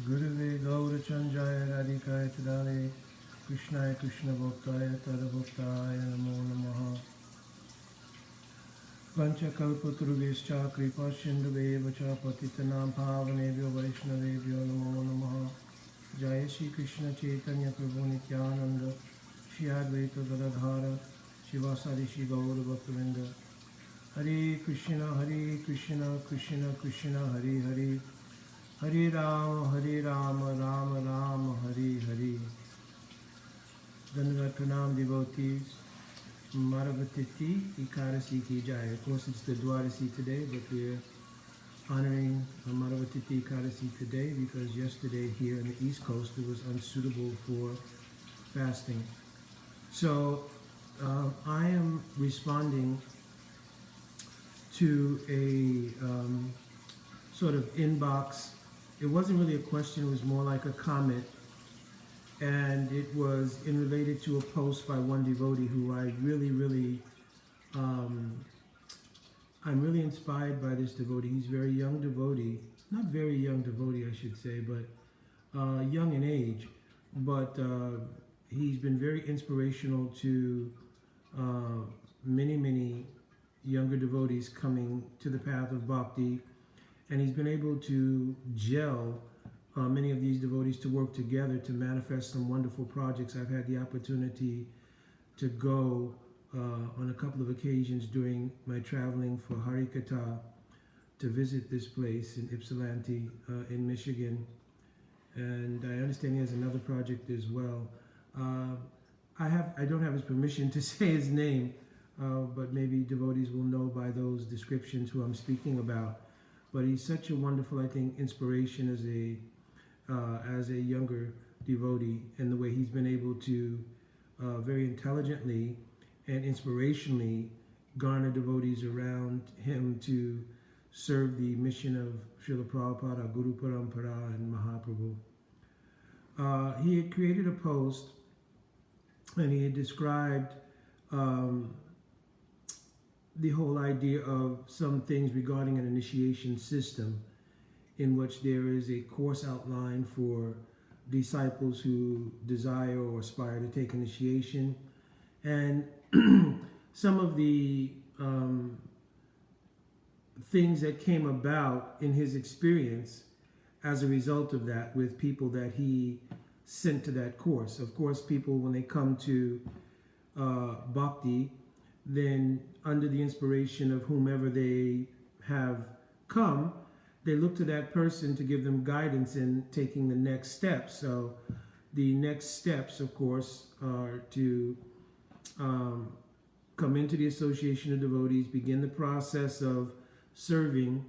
Gurave Gaurachandraya Radhikaya Chudale Krishnaya Krishna Bhaktaya Tadabhaktaya Namo Namaha Vancha Kalpaturubhescha Kripa Sindhuvevacha Patitanam Pavanebhyo Vaishnavebhyo Namo Namaha Jaya Shri Krishna Chaitanya Prabhu Nityananda Shri Advaita Gadadhara Shivasadi Shri Gaura Bhaktivinoda Hare Krishna Krishna Krishna Hare Hare Hare Rama Rama Rama Hare Hare. Dandavat Pranam devotees. Madhavatiti Ekarasi Ki Jai. Of course it's the Dwadasi today, but we're honoring Madhavatiti Ekarasi today because yesterday here in the East Coast it was unsuitable for fasting. So I am responding to a sort of inbox. It wasn't really a question, it was more like a comment. And it was related to a post by one devotee who I I'm really inspired by this devotee. He's a very young devotee, not very young devotee I should say, but young in age. But he's been very inspirational to many younger devotees coming to the path of bhakti. And he's been able to gel many of these devotees to work together to manifest some wonderful projects. I've had the opportunity to go on a couple of occasions during my traveling for Harikatha to visit this place in Ypsilanti in Michigan. And I understand he has another project as well. I don't have his permission to say his name, but maybe devotees will know by those descriptions who I'm speaking about. But he's such a wonderful, I think, inspiration as a younger devotee, and the way he's been able to very intelligently and inspirationally garner devotees around him to serve the mission of Srila Prabhupada, Guru Parampara, and Mahaprabhu. He had created a post and he had described the whole idea of some things regarding an initiation system in which there is a course outline for disciples who desire or aspire to take initiation. And some of the things that came about in his experience as a result of that with people that he sent to that course. Of course, people, when they come to bhakti, then under the inspiration of whomever they have come, they look to that person to give them guidance in taking the next steps. So the next steps, of course, are to come into the association of devotees, begin the process of serving,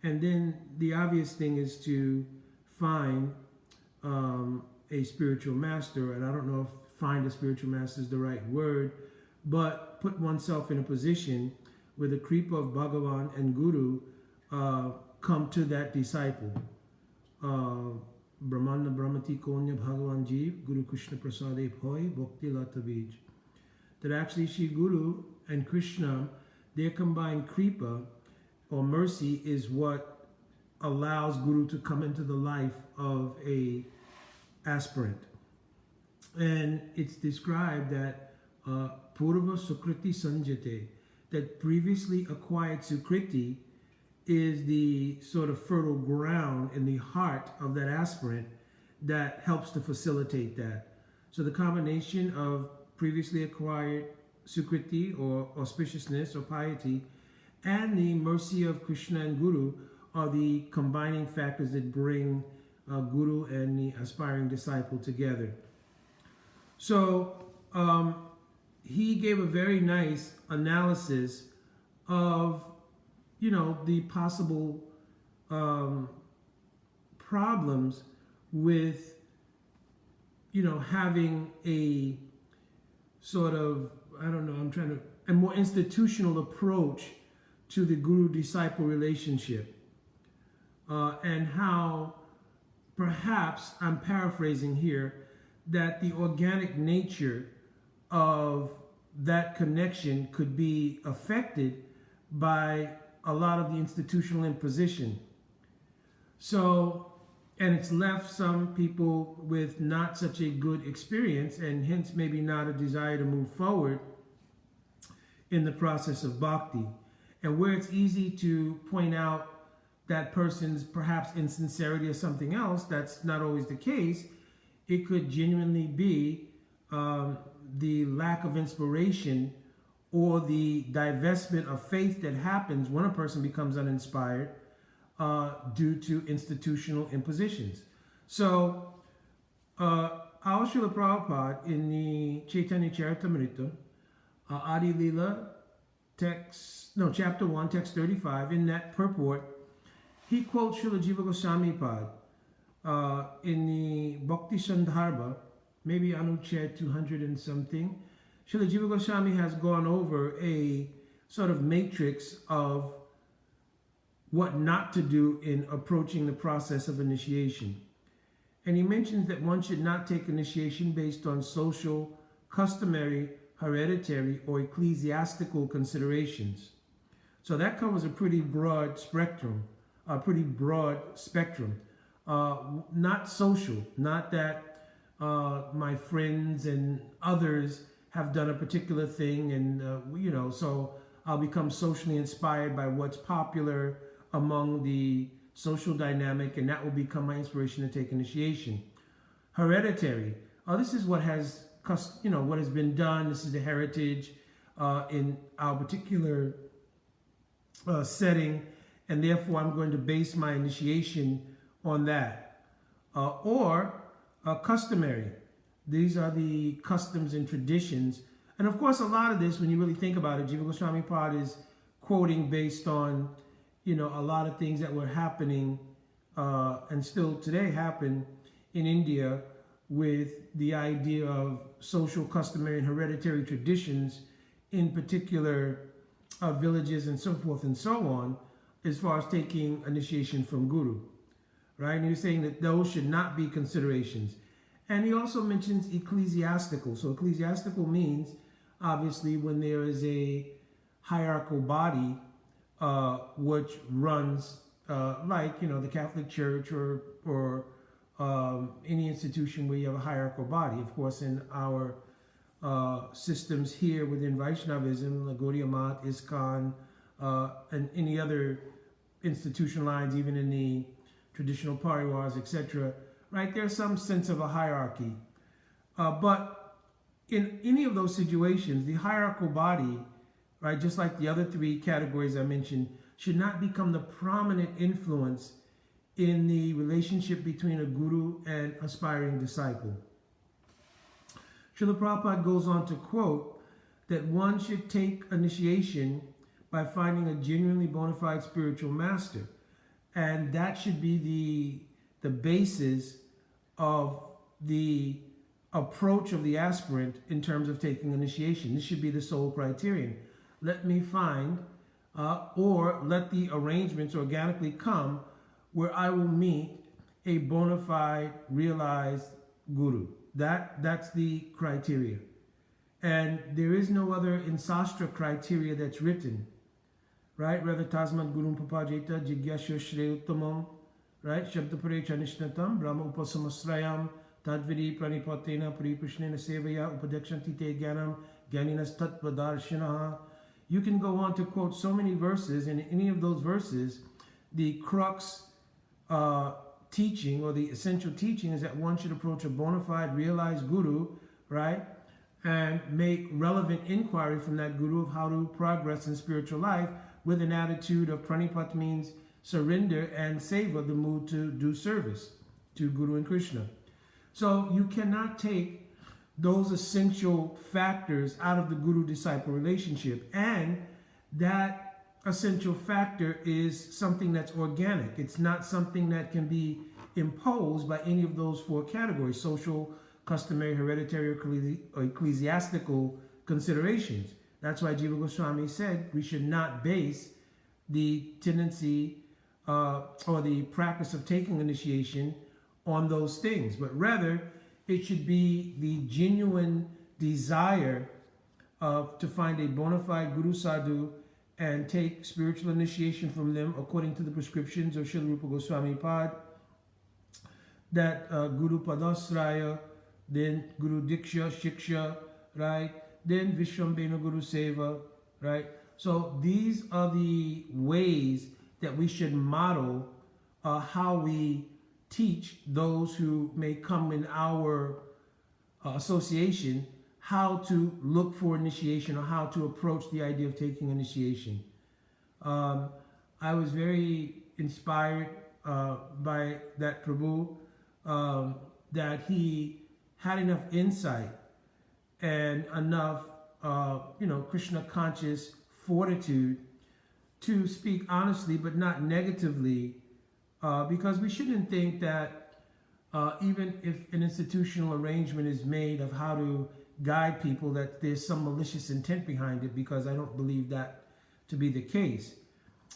and then the obvious thing is to find a spiritual master. And I don't know if find a spiritual master is the right word, but put oneself in a position where the Kripa of Bhagavan and Guru come to that disciple. Brahmana Brahmati Konya Bhagavan Jeev Guru Krishna Prasade Bhoy Bhakti Lata Bij. That actually Shri Guru and Krishna, their combined Kripa or mercy is what allows Guru to come into the life of a aspirant. And it's described that Purva Sukriti Sanjate, that previously acquired Sukriti is the sort of fertile ground in the heart of that aspirant that helps to facilitate that. So the combination of previously acquired Sukriti or auspiciousness or piety and the mercy of Krishna and Guru are the combining factors that bring Guru and the aspiring disciple together. So he gave a very nice analysis of, the possible problems with, having a sort of, a more institutional approach to the guru-disciple relationship. And how, perhaps, I'm paraphrasing here, that the organic nature of that connection could be affected by a lot of the institutional imposition. So and it's left some people with not such a good experience, and hence maybe not a desire to move forward in the process of bhakti. And where it's easy to point out that person's perhaps insincerity or something else, that's not always the case. It could genuinely be the lack of inspiration or the divestment of faith that happens when a person becomes uninspired due to institutional impositions. So, our Srila Prabhupada in the Chaitanya Charitamrita, Adi Lila, chapter 1, text 35, in that purport, he quotes Srila Jiva Goswami Pad in the Bhakti Sandarbha, maybe Anuched 200 and something. Srila Jiva Goswami has gone over a sort of matrix of what not to do in approaching the process of initiation. And he mentions that one should not take initiation based on social, customary, hereditary, or ecclesiastical considerations. So that covers a pretty broad spectrum, not social, not that my friends and others have done a particular thing, and so I'll become socially inspired by what's popular among the social dynamic, and that will become my inspiration to take initiation. Hereditary. This is what has what has been done. This is the heritage in our particular setting, and therefore I'm going to base my initiation on that. Or customary. These are the customs and traditions. And of course, a lot of this, when you really think about it, Jiva Goswami Pad is quoting based on, a lot of things that were happening and still today happen in India with the idea of social, customary, and hereditary traditions in particular villages and so forth and so on, as far as taking initiation from Guru, right? And he was saying that those should not be considerations. And he also mentions ecclesiastical. So ecclesiastical means, obviously, when there is a hierarchical body which runs like, the Catholic Church or any institution where you have a hierarchical body. Of course, in our systems here within Vaishnavism, Gaudiya Math, ISKCON, and any other institutional lines, even in the traditional pariwars, etc., right? There's some sense of a hierarchy. But in any of those situations, the hierarchical body, right, just like the other three categories I mentioned, should not become the prominent influence in the relationship between a guru and aspiring disciple. Srila Prabhupada goes on to quote that one should take initiation by finding a genuinely bona fide spiritual master. And that should be the basis of the approach of the aspirant in terms of taking initiation. This should be the sole criterion. Let me find or let the arrangements organically come where I will meet a bona fide, realized guru. That's the criteria. And there is no other in Sastra criteria that's written, right? Rather, Tasmat Gurum Papajeta, Jigyasho Shre Uttamam, right? Shabdapare Chanishnatam, Brahma Upasamasrayam, Tadviri Pranipatena, Puripushnena Sevaya, Upadekshanti Te Gyanam, Gyaninas Tattva Darshinaha. You can go on to quote so many verses, and in any of those verses, the crux teaching or the essential teaching is that one should approach a bona fide, realized guru, right? And make relevant inquiry from that guru of how to progress in spiritual life with an attitude of pranipat, means surrender, and seva, the mood to do service to Guru and Krishna. So you cannot take those essential factors out of the guru-disciple relationship. And that essential factor is something that's organic. It's not something that can be imposed by any of those four categories: social, customary, hereditary, or ecclesiastical considerations. That's why Jiva Goswami said we should not base the tendency or the practice of taking initiation on those things, but rather it should be the genuine desire to find a bona fide Guru Sadhu and take spiritual initiation from them according to the prescriptions of Srila Rupa Goswami Pad, that Guru Padasraya, then Guru Diksha, Shiksha, right? Then Vishwambena Guru Seva, right? So these are the ways that we should model how we teach those who may come in our association how to look for initiation or how to approach the idea of taking initiation. I was very inspired by that Prabhu, that he had enough insight and enough, Krishna conscious fortitude to speak honestly but not negatively, because we shouldn't think that even if an institutional arrangement is made of how to guide people, that there's some malicious intent behind it, because I don't believe that to be the case.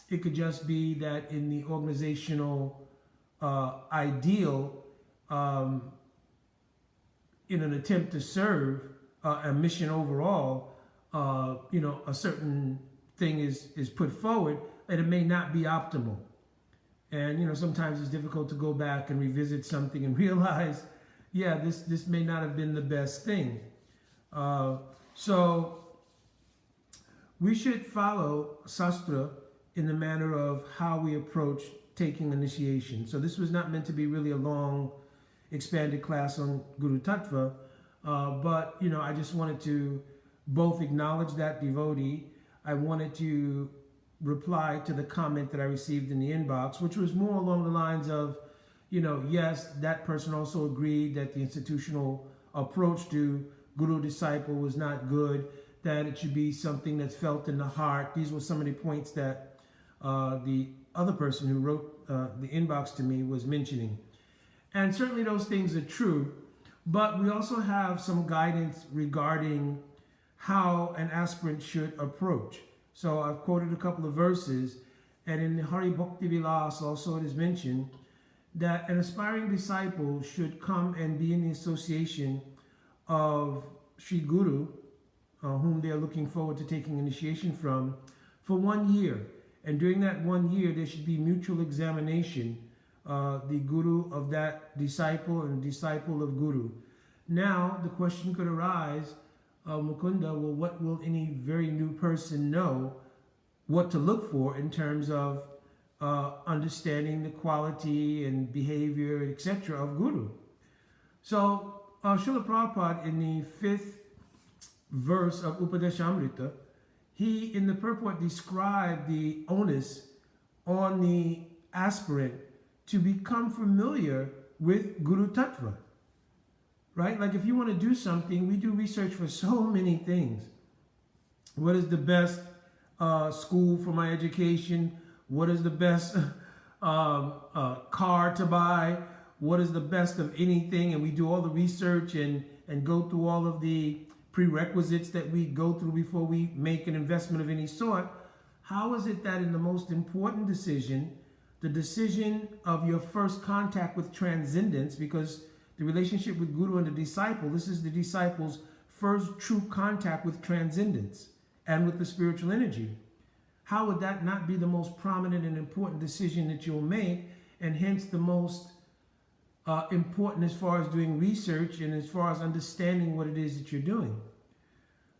It could just be that in the organizational ideal, in an attempt to serve a mission overall, a certain thing is put forward, and it may not be optimal. And sometimes it's difficult to go back and revisit something and realize, yeah, this may not have been the best thing. So we should follow Sastra in the manner of how we approach taking initiation. So this was not meant to be really a long, expanded class on Guru Tattva, but I just wanted to both acknowledge that devotee. I wanted to reply to the comment that I received in the inbox, which was more along the lines of, yes, that person also agreed that the institutional approach to Guru disciple was not good, that it should be something that's felt in the heart. These were some of the points that the other person who wrote the inbox to me was mentioning. And certainly those things are true, but we also have some guidance regarding how an aspirant should approach. So I've quoted a couple of verses, and in the Hari Bhakti Vilas also it is mentioned that an aspiring disciple should come and be in the association of Sri Guru, whom they are looking forward to taking initiation from, for 1 year. And during that 1 year, there should be mutual examination, the Guru of that disciple and disciple of Guru. Now, the question could arise, Mukunda, well, what will any very new person know what to look for in terms of understanding the quality and behavior, etc. of Guru? So, Srila Prabhupada, in the 5th verse of Upadeshamrita, he, in the purport, described the onus on the aspirant to become familiar with Guru Tattva. Right? Like if you want to do something, we do research for so many things. What is the best school for my education? What is the best car to buy? What is the best of anything? And we do all the research and go through all of the prerequisites that we go through before we make an investment of any sort. How is it that in the most important decision, the decision of your first contact with transcendence, because the relationship with Guru and the disciple, this is the disciple's first true contact with transcendence and with the spiritual energy. How would that not be the most prominent and important decision that you'll make, and hence the most important as far as doing research and as far as understanding what it is that you're doing?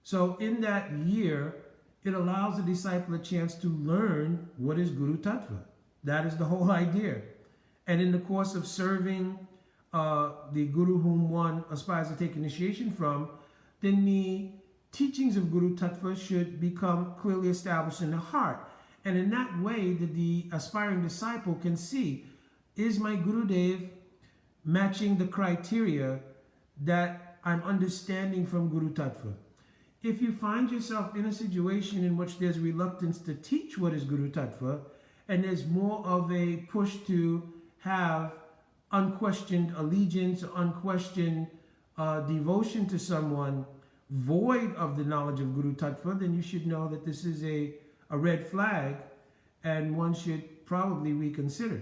So in that year, it allows the disciple a chance to learn what is Guru Tattva. That is the whole idea. And in the course of serving the Guru whom one aspires to take initiation from, then the teachings of Guru Tattva should become clearly established in the heart. And in that way, the aspiring disciple can see, is my Gurudev matching the criteria that I'm understanding from Guru Tattva? If you find yourself in a situation in which there's reluctance to teach what is Guru Tattva, and there's more of a push to have unquestioned allegiance, unquestioned devotion to someone void of the knowledge of Guru Tattva, then you should know that this is a red flag, and one should probably reconsider.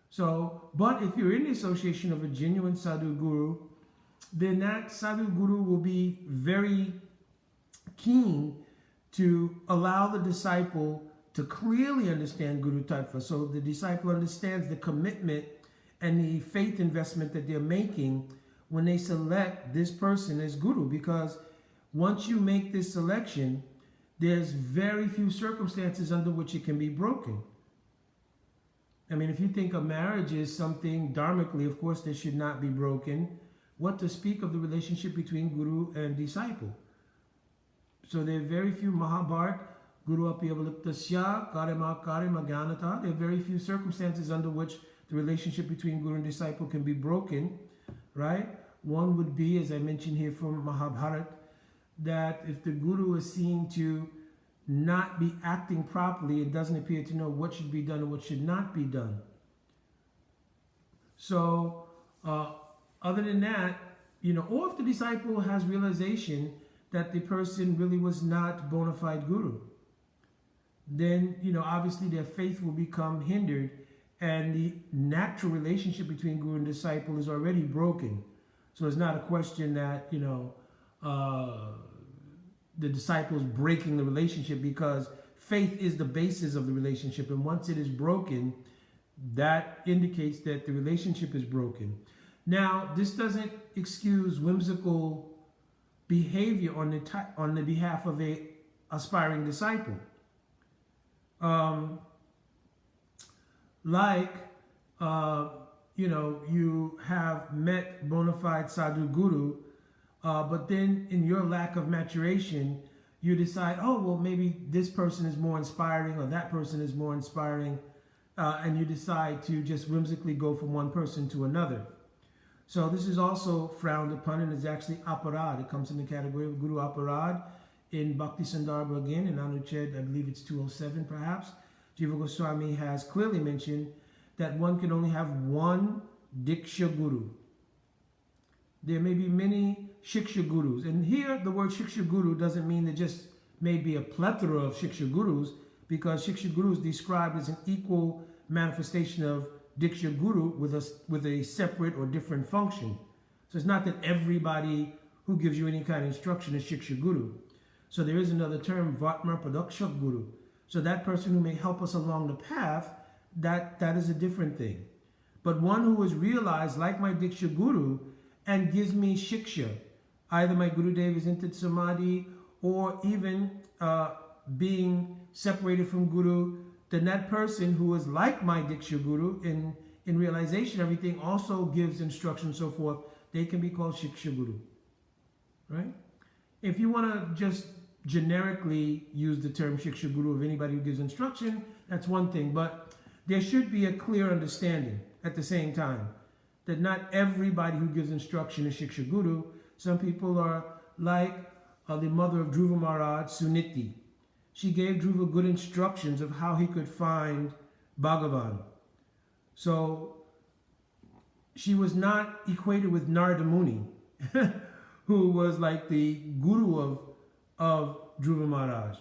So, but if you're in the association of a genuine sadhu guru, then that sadhu guru will be very keen to allow the disciple to clearly understand Guru Tattva. So the disciple understands the commitment and the faith investment that they're making when they select this person as guru. Because once you make this selection, there's very few circumstances under which it can be broken. I mean, if you think a marriage is something dharmically, of course, this should not be broken. What to speak of the relationship between guru and disciple? So there are very few Mahabharat, Guru api avaliptasya, karima karima gyanata. There are very few circumstances under which the relationship between guru and disciple can be broken, right? One would be, as I mentioned here from Mahabharat, that if the guru is seen to not be acting properly, it doesn't appear to know what should be done and what should not be done. So, other than that, or if the disciple has realization that the person really was not bona fide guru, then, obviously their faith will become hindered, and the natural relationship between guru and disciple is already broken. So it's not a question that, the disciple is breaking the relationship, because faith is the basis of the relationship. And once it is broken, that indicates that the relationship is broken. Now, this doesn't excuse whimsical behavior on the behalf of a aspiring disciple. You have met bona fide sadhu guru, but then in your lack of maturation, you decide, oh, well, maybe this person is more inspiring or that person is more inspiring, and you decide to just whimsically go from one person to another. So this is also frowned upon, and is actually aparad. It comes in the category of guru aparad. In Bhakti Sandarbha again, in Anuched, I believe it's 207 perhaps, Jiva Goswami has clearly mentioned that one can only have one Diksha Guru. There may be many Shiksha Gurus. And here the word Shiksha Guru doesn't mean there just may be a plethora of Shiksha Gurus, because Shiksha Guru is described as an equal manifestation of Diksha Guru with a separate or different function. So it's not that everybody who gives you any kind of instruction is Shiksha Guru. So there is another term, Vatma Padaksha Guru. So that person who may help us along the path, that is a different thing. But one who is realized like my Diksha Guru and gives me Shiksha, either my Gurudev is into Samadhi or even being separated from Guru, then that person who is like my Diksha Guru in realization, everything also gives instruction and so forth, they can be called Shiksha Guru, right? If you want to just generically use the term Shiksha Guru of anybody who gives instruction, that's one thing, but there should be a clear understanding at the same time that not everybody who gives instruction is Shiksha Guru. Some people are like the mother of Dhruva Maharaj, Suniti. She gave Dhruva good instructions of how he could find Bhagavan. So she was not equated with Narada Muni, who was like the guru of Dhruva Maharaj.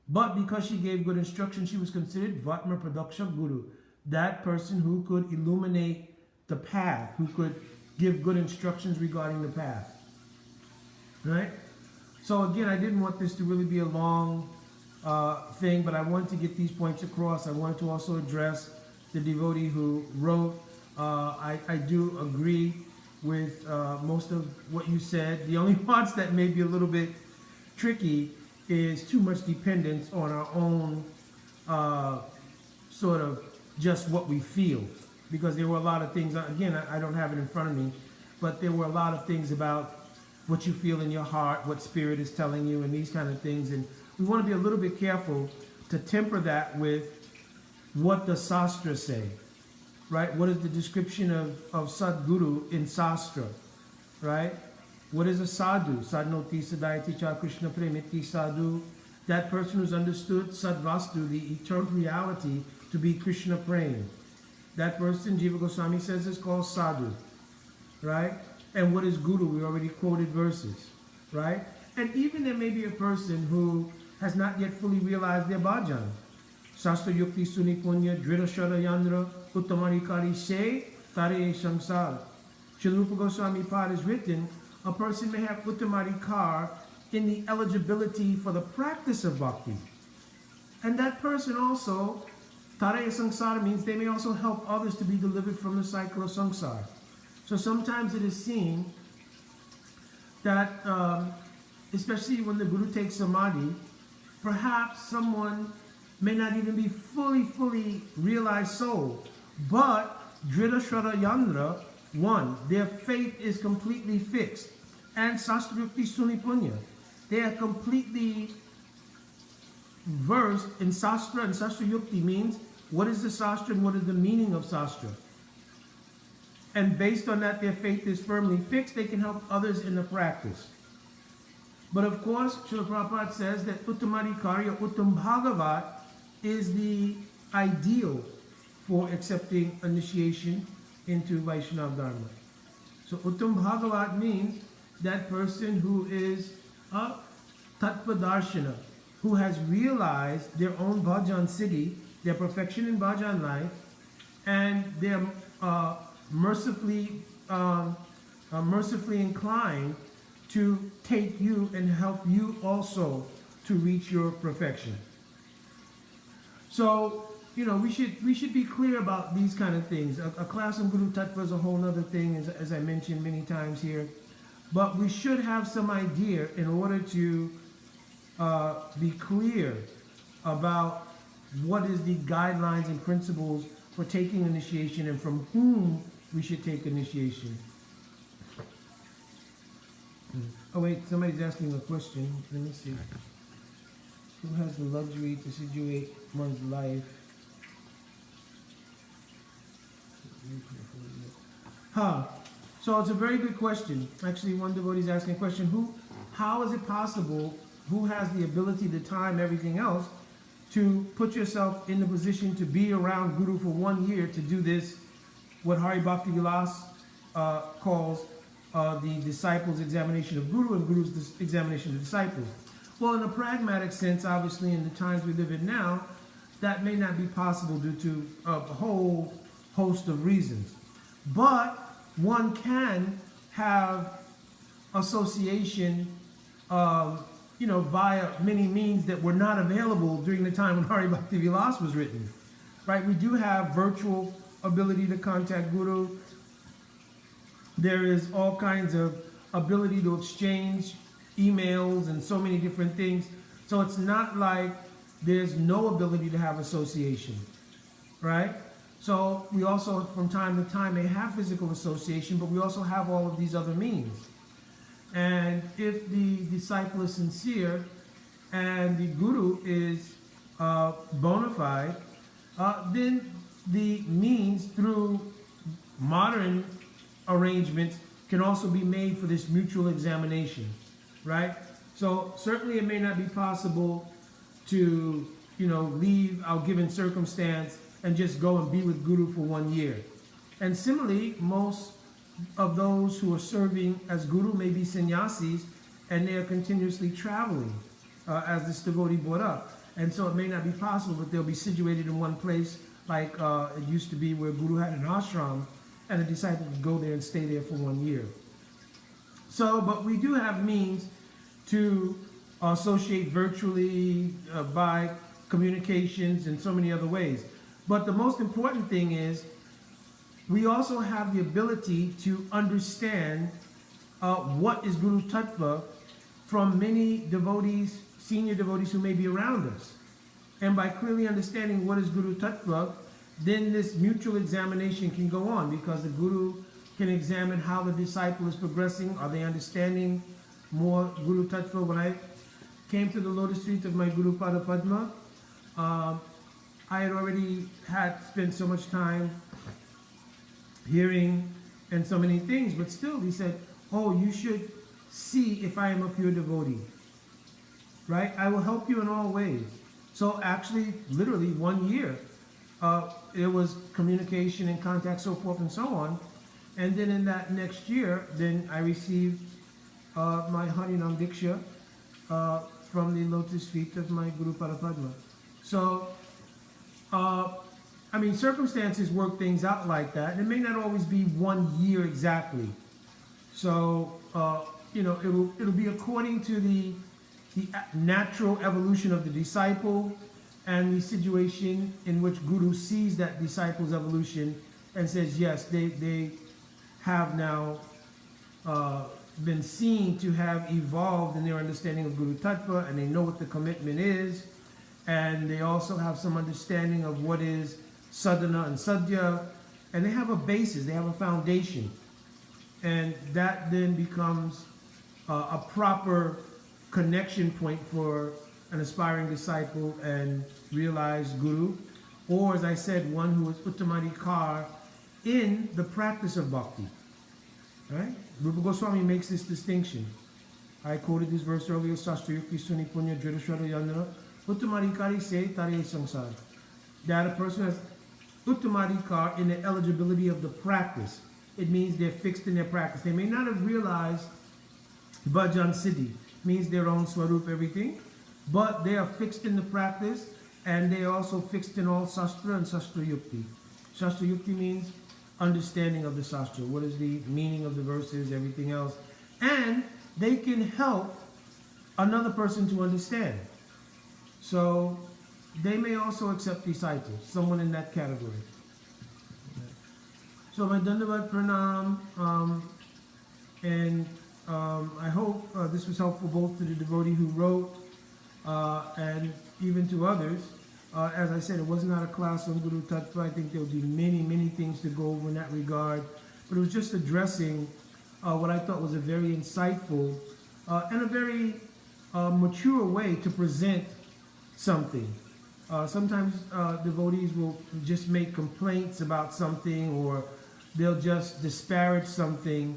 But because she gave good instruction, she was considered Vatma Padaksha Guru, that person who could illuminate the path, who could give good instructions regarding the path. Right? So again, I didn't want this to really be a long thing, but I wanted to get these points across. I wanted to also address the devotee who wrote. I do agree with most of what you said. The only parts that may be a little bit tricky is too much dependence on our own sort of just what we feel. Because there were a lot of things, again, I don't have it in front of me, but there were a lot of things about what you feel in your heart, what spirit is telling you, and these kind of things. And we want to be a little bit careful to temper that with what the Sastra say, right? What is the description of Sadguru in Sastra, right? What is a sadhu? Sadnoti sadayati cha Krishna premiti sadhu. That person who's understood Sadvastu, the eternal reality, to be Krishna prem. That person, Jiva Goswami says, is called sadhu, right? And what is guru? We already quoted verses, right? And even there may be a person who has not yet fully realized their bhajan. Shastra yukti suni punya drita shara yandra uttamarikari se tare samsara. Srila Rupa Goswami Pad is written, a person may have uttamarikar in the eligibility for the practice of bhakti. And that person also Taraya Sangsara means they may also help others to be delivered from the cycle of samsara. So sometimes it is seen that, especially when the Guru takes samadhi, perhaps someone may not even be fully realized soul, but Drita Shraddha Yandra, one, their faith is completely fixed, and Sastrayukti Sunipunya, they are completely versed in Sastra, and Sastrayukti means what is the Sastra and what is the meaning of Sastra. And based on that, their faith is firmly fixed, they can help others in the practice. But of course, Srila Prabhupada says that Uttamadhikari or Uttam Bhagavat is the ideal for accepting initiation into Vaishnava Dharma. So Uttam Bhagavat means that person who is a Tattva Darshana, who has realized their own bhajan siddhi, their perfection in bhajan life, and they're mercifully inclined to take you and help you also to reach your perfection. So, you know, we should be clear about these kind of things. A class on Guru Tattva is a whole other thing, as I mentioned many times here. But we should have some idea in order to be clear about what is the guidelines and principles for taking initiation and from whom we should take initiation. Oh wait, somebody's asking a question. Let me see. Who has the luxury to situate one's life? So it's a very good question. Actually, one devotee is asking a question. How is it possible, who has the ability, the time, everything else, to put yourself in the position to be around Guru for 1 year to do this, what Hari Bhakti Vilas calls the disciples' examination of Guru and Guru's examination of disciples. Well, in a pragmatic sense, obviously, in the times we live in now, that may not be possible due to a whole host of reasons. But one can have association, via many means that were not available during the time when Hari Bhakti Vilas was written. Right? We do have virtual ability to contact Guru. There is all kinds of ability to exchange emails and so many different things. So it's not like there's no ability to have association, right? So we also, from time to time, may have physical association, but we also have all of these other means. And if the disciple is sincere and the Guru is bona fide, then the means through modern arrangements can also be made for this mutual examination, right? So certainly it may not be possible to, leave our given circumstance and just go and be with Guru for 1 year. And similarly, most of those who are serving as Guru may be sannyasis and they are continuously traveling, as this devotee brought up. And so it may not be possible, but they'll be situated in one place like it used to be where Guru had an ashram and a disciple could go there and stay there for 1 year. So, but we do have means to associate virtually by communications and so many other ways. But the most important thing is we also have the ability to understand what is Guru Tattva from many devotees, senior devotees who may be around us. And by clearly understanding what is Guru Tattva, then this mutual examination can go on, because the Guru can examine how the disciple is progressing. Are they understanding more Guru Tattva? When I came to the lotus feet of my Guru Pada Padma, I had already spent so much time hearing and so many things, but still he said, oh, you should see if I am a pure devotee, right? I will help you in all ways. So actually, literally 1 year, there was communication and contact, so forth and so on. And then in that next year, then I received my Harinam Diksha from the lotus feet of my Guru Parapadma. So, circumstances work things out like that. And it may not always be 1 year exactly. So, it'll be according to the natural evolution of the disciple and the situation in which Guru sees that disciple's evolution and says, yes, they have now been seen to have evolved in their understanding of Guru Tattva, and they know what the commitment is, and they also have some understanding of what is sadhana and sadhya, and they have a basis, they have a foundation, and that then becomes a proper connection point for an aspiring disciple and realized Guru, or as I said, one who is uttamadikar in the practice of bhakti. Right? Rupa Goswami makes this distinction. I quoted this verse earlier, Sastra Yukti Suni Punya Dridashwara Yandana, Uttamadikari Se Tare Samsara. That a person has uttamadikar in the eligibility of the practice. It means they're fixed in their practice. They may not have realized bhajan siddhi, means their own swarup, everything, but they are fixed in the practice, and they are also fixed in all sastra and sastra yukti. Sastra yukti means understanding of the sastra, what is the meaning of the verses, everything else, and they can help another person to understand. So they may also accept disciples, someone in that category. So my Dandavat Pranam, and I hope this was helpful both to the devotee who wrote and even to others. As I said, it was not a class on Guru Tattva. I think there will be many things to go over in that regard. But it was just addressing what I thought was a very insightful and a very mature way to present something. Sometimes devotees will just make complaints about something, or they'll just disparage something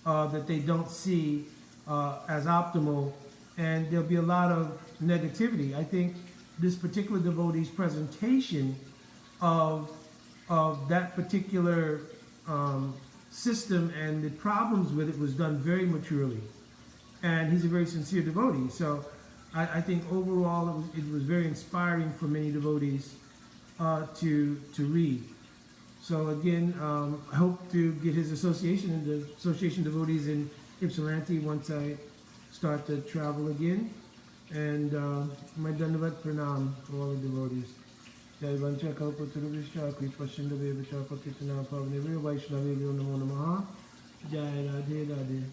that they don't see as optimal, and there'll be a lot of negativity. I think this particular devotee's presentation of that particular system and the problems with it was done very maturely, and he's a very sincere devotee. So I think overall it was very inspiring for many devotees to read. So again, I hope to get his association and the association devotees in Ypsilanti once I start to travel again. And my Dandavat Pranam to all the devotees. Jai Vancha Kalpatarubhishya Kripa Sindhu Vaishnavi Namo Namaha. Jai Radhe Radhe.